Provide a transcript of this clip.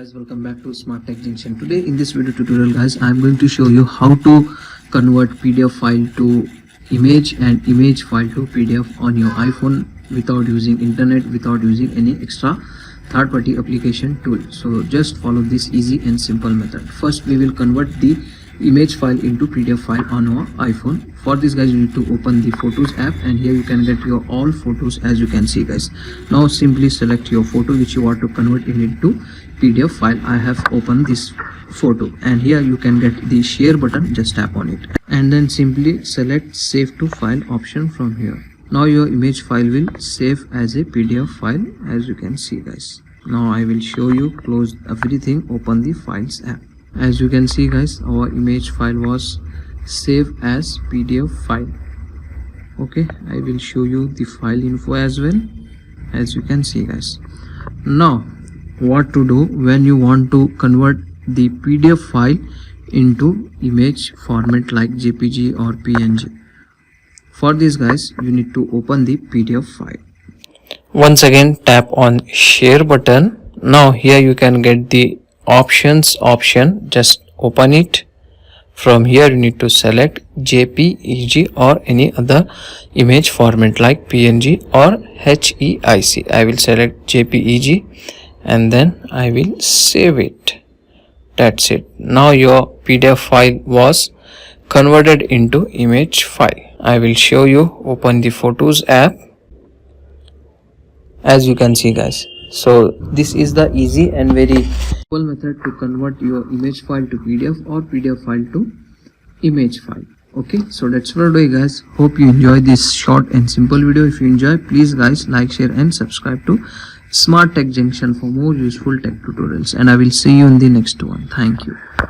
guys, welcome back to Smart Tech Junction. Today in this video tutorial guys, I am going to show you how to convert PDF file to image and image file to PDF on your iPhone without using internet, without using any extra third-party application tool. So just follow this easy and simple method. First we will convert the image file into PDF file on our iPhone. For this guys, you need to open the Photos app, and here you can get your all photos as you can see guys. Now simply select your photo which you want to convert into PDF file. I have opened this photo, and here you can get the share button. Just tap on it and then simply select save to file option from here. Now your image file will save as a PDF file as you can see guys. Now I will show you. Close everything, open the Files app. As you can see guys, our image file was saved as PDF file. Okay, I will show you the file info as well, as you can see guys. Now what to do when you want to convert the PDF file into image format like JPG or PNG. For this guys, you need to open the PDF file. Once again tap on share button. Now here you can get the options option. Just open it. From here you need to select JPEG or any other image format like PNG or HEIC. I will select JPEG and then I will save it. That's it. Now your PDF file was converted into image file. I will show you. Open the Photos app. As you can see guys, so this is the easy and very simple method to convert your image file to PDF or PDF file to image file. Okay, so that's for today guys. Hope you enjoyed this short and simple video. If you enjoy, please guys like, share and subscribe to Smart Tech Junction for more useful tech tutorials, and I will see you in the next one. Thank you.